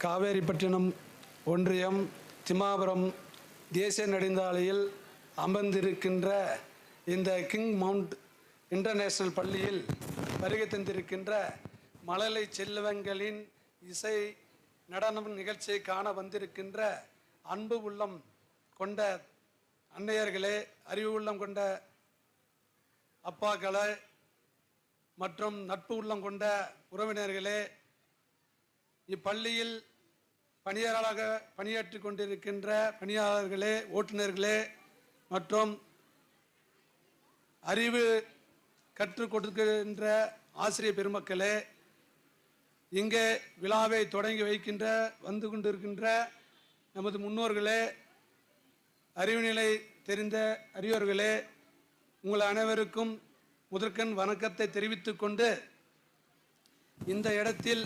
காவேரிப்பட்டினம் ஒன்றியம் திம்மாபுரம் தேசிய நெடுஞ்சாலையில் அமர்ந்திருக்கின்ற இந்த கிங் மவுண்ட் இன்டர்நேஷனல் பள்ளியில் வருகை தந்திருக்கின்ற மழலை செல்வங்களின் இசை நடனம் நிகழ்ச்சியை காண வந்திருக்கின்ற அன்பு உள்ளம் கொண்ட அன்னையர்களே, அறிவு உள்ளம் கொண்ட அப்பாக்களே மற்றும் நட்பு உள்ளம் கொண்ட உறவினர்களே, இப்பள்ளியில் பணியாளராக பணியாற்றி கொண்டிருக்கின்ற பணியாளர்களே, ஓட்டுநர்களே மற்றும் அறிவு கற்றுக் கொடுக்கின்ற ஆசிரியர் பெருமக்களே, இங்கே விழாவை தொடங்கி வைக்கின்ற வந்து கொண்டிருக்கின்ற நமது முன்னோர்களே, அறிவுநிலை தெரிந்த அறியோர்களே, உங்கள் அனைவருக்கும் முதற்கண் வணக்கத்தை தெரிவித்துக் கொண்டு, இந்த இடத்தில்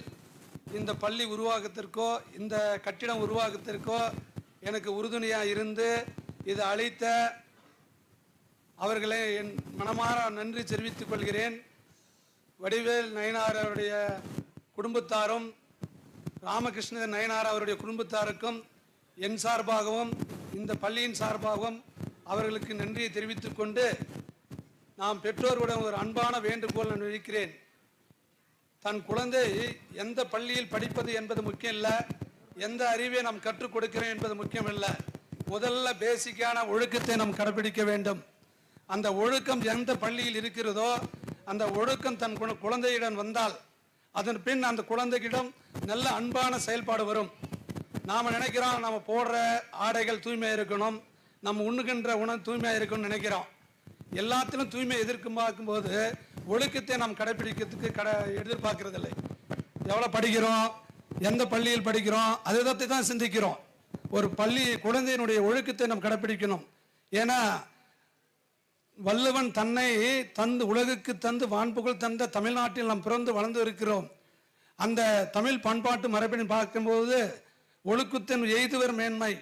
இந்த பள்ளி உருவாக்கத்திற்கோ இந்த கட்டிடம் உருவாக்கத்திற்கோ எனக்கு உறுதுணையாக இருந்து இது அளித்த அவர்களை என் மனமாற நன்றி தெரிவித்துக் கொள்கிறேன். வடிவேல் நயினார் அவருடைய குடும்பத்தாரும் ராமகிருஷ்ண நயினார் அவருடைய குடும்பத்தாருக்கும் என் சார்பாகவும் இந்த பள்ளியின் சார்பாகவும் அவர்களுக்கு நன்றியை தெரிவித்துக் கொண்டு, நாம் பெற்றோருடன் ஒரு அன்பான வேண்டுகோள் நான் வைக்கிறேன். தன் குழந்தை எந்த பள்ளியில் படிப்பது என்பது முக்கியம் இல்லை, எந்த அறிவை நாம் கற்றுக் கொடுக்கிறோம் என்பது முக்கியம் இல்லை. முதல்ல பேசிக்கான ஒழுக்கத்தை நாம் கடைபிடிக்க வேண்டும். அந்த ஒழுக்கம் எந்த பள்ளியில் இருக்கிறதோ அந்த ஒழுக்கம் தன் குழந்தையிடம் வந்தால் அதன் பின் அந்த குழந்தையிடம் நல்ல அன்பான செயல்பாடு வரும். நாம் நினைக்கிறோம் நம்ம போடுற ஆடைகள் தூய்மையாக இருக்கணும், நம்ம உண்ணுகின்ற உணவு தூய்மையாக இருக்கணும்னு நினைக்கிறோம். எல்லாத்திலும் தூய்மை எதிர்பார்க்கும்போது ஒழுக்கத்தை நாம் கடைபிடிக்கிறதுக்கு எதிர்பார்க்கறதில்லை. எவ்வளோ படிக்கிறோம், எந்த பள்ளியில் படிக்கிறோம், அதை பற்றி தான் சிந்திக்கிறோம். ஒரு பள்ளி குழந்தையினுடைய ஒழுக்கத்தை நாம் கடைபிடிக்கணும். ஏன்னா வள்ளுவன் தன்னை தந்து உலகுக்கு தந்து வான்புகழ் தந்த தமிழ்நாட்டில் நாம் பிறந்து வளர்ந்து இருக்கிறோம். அந்த தமிழ் பண்பாட்டு மரபினை பார்க்கும்போது ஒழுக்கத்தின் எய்துவர் மேன்மை,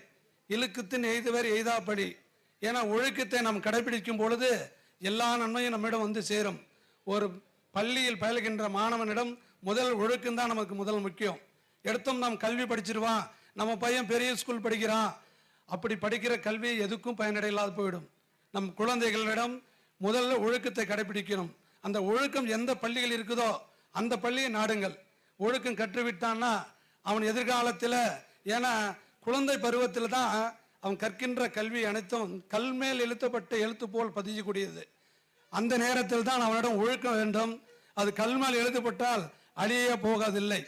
இழுக்கத்தின் எய்துவர் எய்தாப்படி. ஏன்னா ஒழுக்கத்தை நாம் கடைபிடிக்கும் பொழுது எல்லா நன்மையும் நம்மிடம் வந்து சேரும். ஒரு பள்ளியில் பயில்கின்ற மாணவனிடம் முதல் ஒழுக்கம்தான் நமக்கு முதல் முக்கியம். எடுத்தும் நாம் கல்வி படிச்சிருவான், நம்ம பையன் பெரிய ஸ்கூல் படிக்கிறான், அப்படி படிக்கிற கல்வி எதுக்கும் பயனடையில்லாது போயிடும். நம் குழந்தைகளிடம் முதல்ல ஒழுக்கத்தை கடைபிடிக்கணும். அந்த ஒழுக்கம் எந்த பள்ளிகள் இருக்குதோ அந்த பள்ளியை நாடுங்கள். ஒழுக்கம் கற்றுவிட்டான்னா அவன் எதிர்காலத்தில், ஏன்னா குழந்தை பருவத்தில் தான் அவன் கற்கின்ற கல்வி அனைத்தும் கல்மேல் எழுத்தப்பட்ட எழுத்து போல் பதியக்கூடியது. அந்த நேரத்தில் தான் அவனிடம் ஒழுக்கம் வேண்டும். அது கல்மேல் எழுதப்பட்டால் அழிய போகாதில்லை.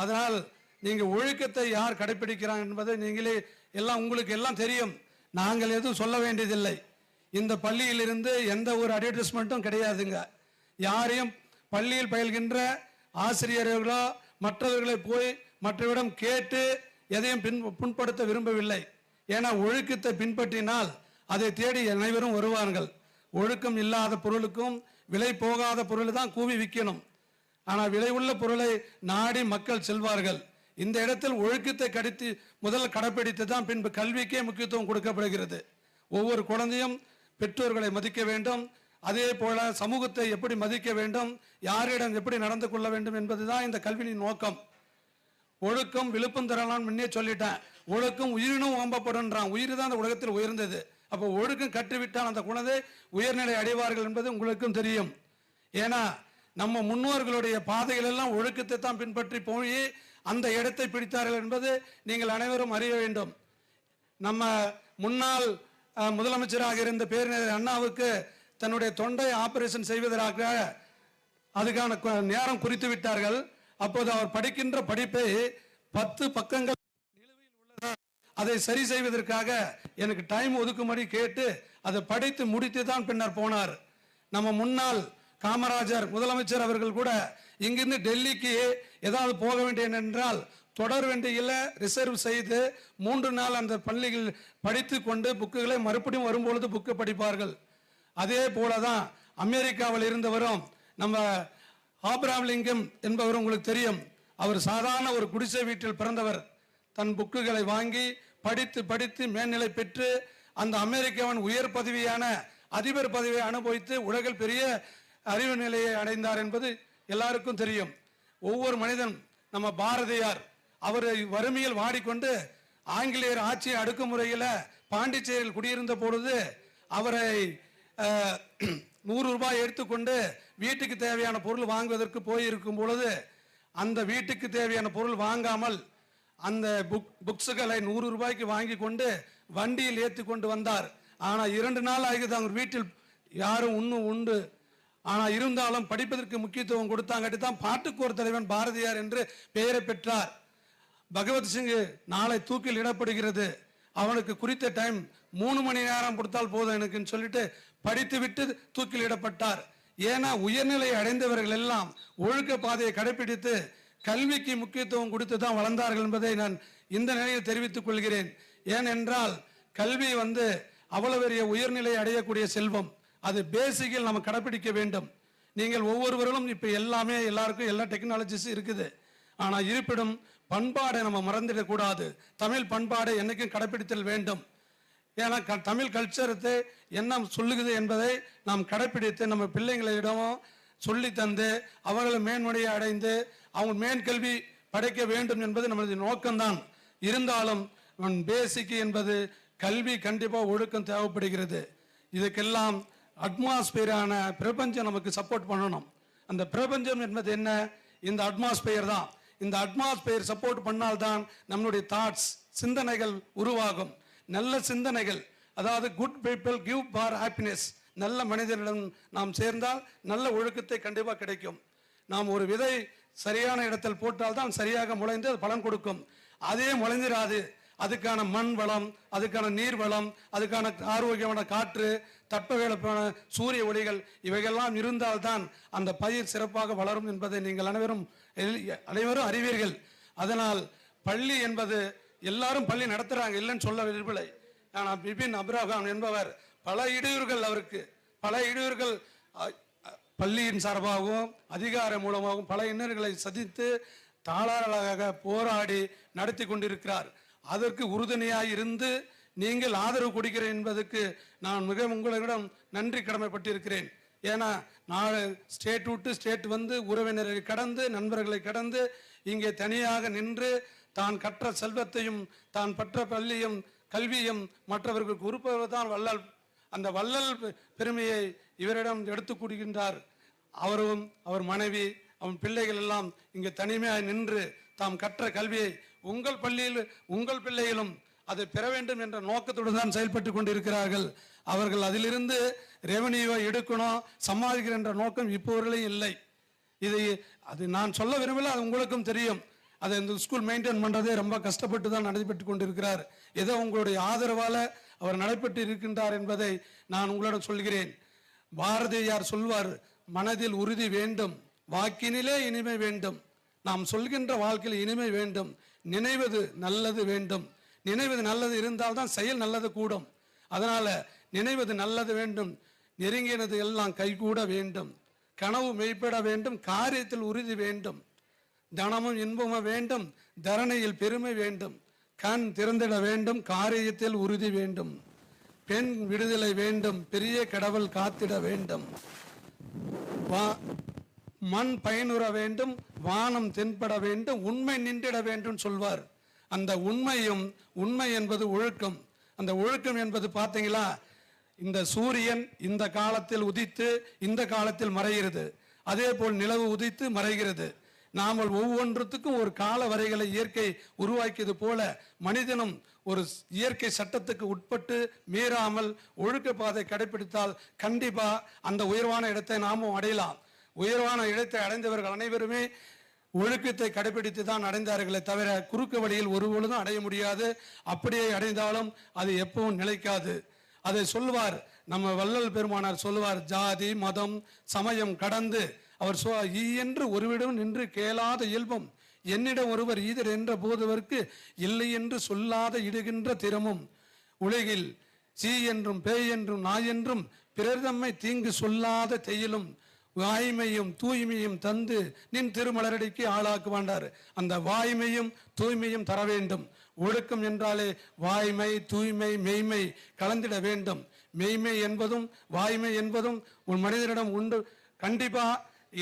அதனால் நீங்கள் ஒழுக்கத்தை யார் கடைபிடிக்கிறான் என்பதை நீங்களே எல்லாம் உங்களுக்கு எல்லாம் தெரியும். நாங்கள் எதுவும் சொல்ல வேண்டியதில்லை. இந்த பள்ளியிலிருந்து எந்த ஒரு அட்வர்டைஸ்மெண்ட்டும் கிடையாதுங்க. யாரையும் பள்ளியில் பயில்கின்ற ஆசிரியர்களோ மற்றவர்களை போய் மற்றவரிடம் கேட்டு எதையும் புண்படுத்த விரும்பவில்லை. ஏன்னா ஒழுக்கத்தை பின்பற்றினால் அதை தேடி அனைவரும் வருவார்கள். ஒழுக்கம் இல்லாத பொருளுக்கும் விலை போகாத பொருளை தான் கூவி விற்கணும். ஆனால் விலை உள்ள பொருளை நாடி மக்கள் செல்வார்கள். இந்த இடத்தில் ஒழுக்கத்தை கடித்து முதல் கடைப்பிடித்து தான் பின்பு கல்விக்கே முக்கியத்துவம் கொடுக்கப்படுகிறது. ஒவ்வொரு குழந்தையும் பெற்றோர்களை மதிக்க வேண்டும். அதே போல சமூகத்தை எப்படி மதிக்க வேண்டும், யாரிடம் எப்படி நடந்து கொள்ள வேண்டும் என்பதுதான் இந்த கல்வியின் நோக்கம். ஒழுக்கம் விழுப்பம் தரலாம் முன்னே சொல்லிட்டேன். ஒழுக்கம் உயிரினும் ஓம்பப்படுன்றான். உயிர் தான் அந்த உலகத்தில் உயர்ந்தது. அப்போ ஒழுக்கம் கற்றுவிட்டால் அந்த குழந்தை உயர்நிலை அடைவார்கள் என்பது உங்களுக்கும் தெரியும். ஏன்னா நம்ம முன்னோர்களுடைய பாதைகள் எல்லாம் ஒழுக்கத்தை தான் பின்பற்றி போய் அந்த இடத்தை பிடித்தார்கள் என்பது நீங்கள் அனைவரும் அறிய வேண்டும். நம்ம முன்னாள் முதலமைச்சராக இருந்த பேரறிஞர் அண்ணாவுக்கு தன்னுடைய தொண்டை ஆபரேஷன் செய்வதற்காக அதுக்கான நேரம் குறித்து விட்டார்கள். அப்போது அவர் படிக்கின்ற படிப்பை 10 பக்கங்கள் நிலுவையில் உள்ளதா அதை சரி செய்வதற்காக எனக்கு டைம் ஒதுக்கும்படி கேட்டு அதை படித்து முடித்து தான் பின்னர் போனார். நம்ம முன்னாள் காமராஜர் முதலமைச்சர் அவர்கள் கூட இங்கிருந்து டெல்லிக்கு ஏதாவது போக வேண்டிய என்றால் தொடர் வேண்டியில் ரிசர்வ் செய்து 3 நாள் அந்த பள்ளிகள் படித்து கொண்டு புக்குகளை மறுபடியும் வரும்பொழுது புக்கு படிப்பார்கள். அதே போலதான் அமெரிக்காவில் இருந்தவரும் நம்ம ஆப்ரஹாம் லிங்கன் என்பவர் உங்களுக்கு தெரியும். அவர் சாதாரண ஒரு குடிசை வீட்டில் பிறந்தவர். தன் புக்குகளை வாங்கி படித்து படித்து மேல்நிலை பெற்று அந்த அமெரிக்காவின் உயர் பதவியான அதிபர் பதவியை அனுபவித்து உலகில் பெரிய அறிவு நிலையை அடைந்தார் என்பது எல்லாருக்கும் தெரியும். ஒவ்வொரு மனிதன் நம்ம பாரதியார் அவர் வறுமையில் வாடிக்கொண்டு ஆங்கிலேயர் ஆட்சி அடக்குமுறையில பாண்டிச்சேரியில் குடியிருந்த பொழுது அவரை 100 ரூபாய் எடுத்துக்கொண்டு வீட்டுக்கு தேவையான பொருள் வாங்குவதற்கு போயிருக்கும் பொழுது அந்த வீட்டுக்கு தேவையான பொருள் வாங்காமல் அந்த புக்ஸுகளை 100 ரூபாய்க்கு வாங்கி கொண்டு வண்டியில் ஏற்றி கொண்டு வந்தார். ஆனால் 2 நாள் ஆகியது அவங்க வீட்டில் யாரும் உண்டு. ஆனால் இருந்தாலும் படிப்பதற்கு முக்கியத்துவம் கொடுத்தாங்கட்டி தான் பாட்டுக்கு ஒரு தலைவன் பாரதியார் என்று பெயரை பெற்றார். பகவத்சிங் நாளை தூக்கில் இடப்படுகிறது, அவனுக்கு குறித்த டைம் 3 மணி நேரம் கொடுத்தால் போதும் எனக்குன்னு சொல்லிட்டு படித்து விட்டு தூக்கில் இடப்பட்டார். ஏன்னா உயர்நிலை அடைந்தவர்கள் எல்லாம் ஒழுக்க பாதையை கடைபிடித்து கல்விக்கு முக்கியத்துவம் கொடுத்து தான் வளர்ந்தார்கள் என்பதை நான் இந்த நிலையில் தெரிவித்துக் கொள்கிறேன். ஏனென்றால் கல்வி அவ்வளவு பெரிய உயர்நிலை அடையக்கூடிய செல்வம், அது பேசிக்கில் நம்ம கடைபிடிக்க வேண்டும். நீங்கள் ஒவ்வொருவரும் இப்போ எல்லாருக்கும் எல்லா டெக்னாலஜிஸும் இருக்குது. ஆனால் இருப்பினும் பண்பாடை நம்ம மறந்துடக்கூடாது. தமிழ் பண்பாடை என்னைக்கும் கடைபிடித்தல் வேண்டும். ஏன்னா தமிழ் கல்ச்சரத்தை என்ன சொல்லுகிறது என்பதை நாம் கடைபிடித்து நம்ம பிள்ளைங்களிடமும் சொல்லி தந்து அவர்களை மேன்முறையை அடைந்து அவங்க மேற்கல்வி படைக்க வேண்டும் என்பது நமது நோக்கம்தான். இருந்தாலும் பேசிக் என்பது கல்வி கண்டிப்பாக ஒழுக்கம் தேவைப்படுகிறது. இதுக்கெல்லாம் அட்மாஸ்பியரான பிரபஞ்சம் நமக்கு சப்போர்ட் பண்ணணும். அந்த பிரபஞ்சம் என்பது என்ன? இந்த அட்மாஸ்பியர் தான். இந்த அட்மாஸ்பியர் சப்போர்ட் பண்ணால்தான் நம்மளுடைய தாட்ஸ் சிந்தனைகள் உருவாகும். நல்ல சிந்தனைகள், அதாவது good people give for happiness. நல்ல மனிதனிடம் நாம் சேர்ந்தால் நல்ல ஒழுக்கத்தை கண்டிப்பாக கிடைக்கும். நாம் ஒரு விதை சரியான இடத்தில் போட்டால் தான் சரியாக முளைந்து அது பலன் கொடுக்கும். அதே முளைஞ்சிராது. அதுக்கான மண் வளம், அதுக்கான நீர் வளம், அதுக்கான ஆரோக்கியமான காற்று, தட்பவெப்பமான சூரிய ஒளிகள் இவைகள்லாம் இருந்தால்தான் அந்த பயிர் சிறப்பாக வளரும் என்பதை நீங்கள் அனைவரும் அறிவீர்கள். அதனால் பள்ளி என்பது எல்லாரும் பள்ளி நடத்துறாங்க, இல்லைன்னு சொல்ல விரும்பலை. ஆனால் பிபின் அப்ரஹாம் என்பவர் பல இடையூறுகள் பள்ளியின் சார்பாகவும் அதிகார மூலமாகவும் பல இன்னல்களை சதித்து தாளாளராக போராடி நடத்தி கொண்டிருக்கிறார். அதற்கு உறுதுணையாக இருந்து நீங்கள் ஆதரவு கொடுக்கிறேன் என்பதற்கு நான் மிக உங்களிடம் நன்றி கடமைப்பட்டிருக்கிறேன். ஏன்னா நான் ஸ்டேட் விட்டு ஸ்டேட் உறவினரை கடந்து நண்பர்களை கடந்து இங்கே தனியாக நின்று தான் கற்ற செல்வத்தையும் தான் பற்ற பள்ளியும் கல்வியும் மற்றவர்களுக்கு உறுப்பவர் வள்ளல். அந்த வள்ளல் பெருமையை இவரிடம் எடுத்து கொடுக்கின்றார். அவரும் அவர் மனைவி அவன் பிள்ளைகள் எல்லாம் இங்கே தனிமையாக நின்று தாம் கற்ற கல்வியை உங்கள் பள்ளியில் உங்கள் பிள்ளைகளும் அதை பெற வேண்டும் என்ற நோக்கத்துடன் தான் செயல்பட்டு கொண்டிருக்கிறார்கள். அவர்கள் அதிலிருந்து ரெவன்யூவை எடுக்கணும் சம்பாதிக்கிற என்ற நோக்கம் இப்போவரையும் இல்லை. அது நான் சொல்ல விரும்பல, அது உங்களுக்கும் தெரியும். அதை இந்த ஸ்கூல் மெயின்டைன் பண்ணுறதே ரொம்ப கஷ்டப்பட்டு தான் நடைபெற்று கொண்டிருக்கிறார். ஏதோ உங்களுடைய ஆதரவால் அவர் நடைபெற்று இருக்கின்றார் என்பதை நான் உங்களிடம் சொல்கிறேன். பாரதியார் சொல்வார், மனதில் உறுதி வேண்டும், வாக்கினிலே இனிமை வேண்டும். நாம் சொல்கின்ற வாழ்க்கையில் இனிமை வேண்டும், நினைவது நல்லது வேண்டும். நினைவது நல்லது இருந்தால்தான் செயல் நல்லது கூடும். அதனால நினைவது நல்லது வேண்டும், நெருங்கினது எல்லாம் கைகூட வேண்டும், கனவு மெய்ப்பட வேண்டும், காரியத்தில் உறுதி வேண்டும், தனமும் இன்பமும் வேண்டும், தரணையில் பெருமை வேண்டும், கண் திறந்திட வேண்டும், காரியத்தில் உறுதி வேண்டும், பெண் விடுதலை வேண்டும், பெரிய கடவுள் காத்திட வேண்டும், மண் பயனுற வேண்டும், வானம் தென்பட வேண்டும், உண்மை நின்றிட வேண்டும் சொல்வார். அந்த உண்மை என்பது ஒழுக்கம். அந்த ஒழுக்கம் என்பது பார்த்தீங்களா, இந்த சூரியன் இந்த காலத்தில் உதித்து இந்த காலத்தில் மறைகிறது. அதே போல் நிலவு உதித்து மறைகிறது. நாம் ஒவ்வொன்றுத்துக்கும் ஒரு கால வரைகளை இயற்கை உருவாக்கியது போல மனிதனும் ஒரு இயற்கை சட்டத்துக்கு உட்பட்டு மீறாமல் ஒழுக்க பாதை கடைபிடித்தால் கண்டிப்பா அந்த உயர்வான இடத்தை நாமும் அடையலாம். உயர்வான இடத்தை அடைந்தவர்கள் அனைவருமே ஒழுக்கத்தை கடைபிடித்து தான் அடைந்தார்களே தவிர குறுக்கு வழியில் ஒருபொழுதும் அடைய முடியாது. அப்படியே அடைந்தாலும் அது எப்பவும் நிலைக்காது. அதை சொல்வார் நம்ம வள்ளல் பெருமானார் சொல்லுவார், ஜாதி மதம் சமயம் கடந்து அவர் என்று ஒருவிடம் நின்று கேளாத இயல்பும் என்னிடம் ஒருவர் ஈதர் என்ற போதுவருக்கு இல்லை என்று சொல்லாத இடுகின்ற திறமும் உலகில் சீ என்றும் பேய் என்றும் நாய் என்றும் பிறர் தம்மை தீங்கு சொல்லாத தெயிலும் வாய்மையும் தூய்மையும் தந்து நின் திருமலரடிக்கு ஆளாக்குவாண்டார். அந்த வாய்மையும் தூய்மையும் தர வேண்டும். ஒழுக்கம் என்றாலே வாய்மை தூய்மை மெய்மை கலந்திட வேண்டும். மெய்மை என்பதும் வாய்மை என்பதும் ஒரு மனிதனிடம் உண்டு. கண்டிப்பா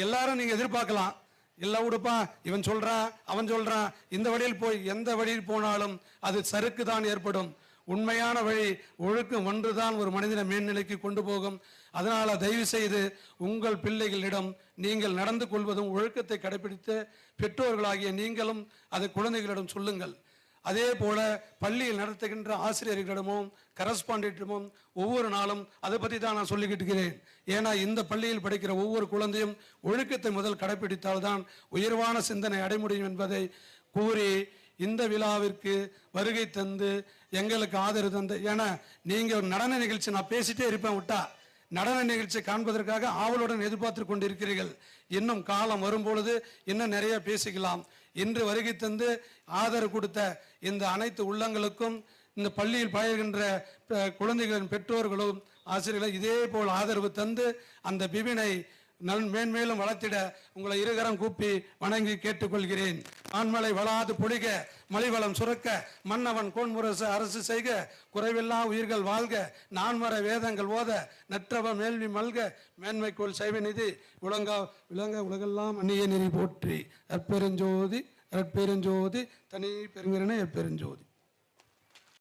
எல்லாரும் நீங்க எதிர்பார்க்கலாம், இல்லை விடுப்பா, இவன் சொல்றான் அவன் சொல்றான், இந்த வழியில் போய் எந்த வழியில் போனாலும் அது சறுக்கு தான் ஏற்படும். உண்மையான வழி ஒழுக்கம் ஒன்றுதான் ஒரு மனிதனை மேல்நிலைக்கு கொண்டு போகும். அதனால தயவு செய்து உங்கள் பிள்ளைகளிடம் நீங்கள் நடந்து கொள்வதும் ஒழுக்கத்தை கடைபிடித்து பெற்றோர்களாகிய நீங்களும் அதை குழந்தைகளிடம் சொல்லுங்கள். அதே போல பள்ளியில் நடத்துகின்ற ஆசிரியர்களிடமும் கரஸ்பாண்டிடமும் ஒவ்வொரு நாளும் அதை பற்றி தான் நான் சொல்லிக்கிட்டு இருக்கிறேன். ஏன்னா இந்த பள்ளியில் படிக்கிற ஒவ்வொரு குழந்தையும் ஒழுக்கத்தை முதல் கடைபிடித்தால்தான் உயர்வான சிந்தனை அடைய முடியும் என்பதை கூறி இந்த விழாவிற்கு வருகை தந்து எங்களுக்கு ஆதரவு தந்து, ஏன்னா நீங்க ஒரு நடன நிகழ்ச்சி நான் பேசிட்டே இருப்பேன் விட்டா, நடன நிகழ்ச்சி காண்பதற்காக ஆவலுடன் எதிர்பார்த்து கொண்டிருக்கிறீர்கள். இன்னும் காலம் வரும்பொழுது இன்னும் நிறைய பேசிக்கலாம். இன்று வருகை தந்து ஆதரவு கொடுத்த இந்த அனைத்து உள்ளங்களுக்கும், இந்த பள்ளியில் பயிர்கின்ற குழந்தைகளின் பெற்றோர்களும் ஆசிரியர்களும் இதே போல் ஆதரவு தந்து அந்த பிபினை மேன்மேலும் வளர்த்திட உங்களை இருகரம் கூப்பி வணங்கி கேட்டுக்கொள்கிறேன். ஆண்மலை வளாது பொழிக, மலிவளம் சுரக்க, மன்னவன் கோன்முரசு அரசு செய்க, குறைவில்லா உயிர்கள் வாழ்க, நான்மர வேதங்கள் ஓத, நற்றவ மேல்வி மல்க, மேன்மைக்கோள் சைவ நிதி விளங்க உலகெல்லாம் அந்நிய நெறி போற்றி. அற்பெருஞ்சோதி அற்பெருஞ்சோதி தனி பெருங்கரனை எப்பெருஞ்சோதி.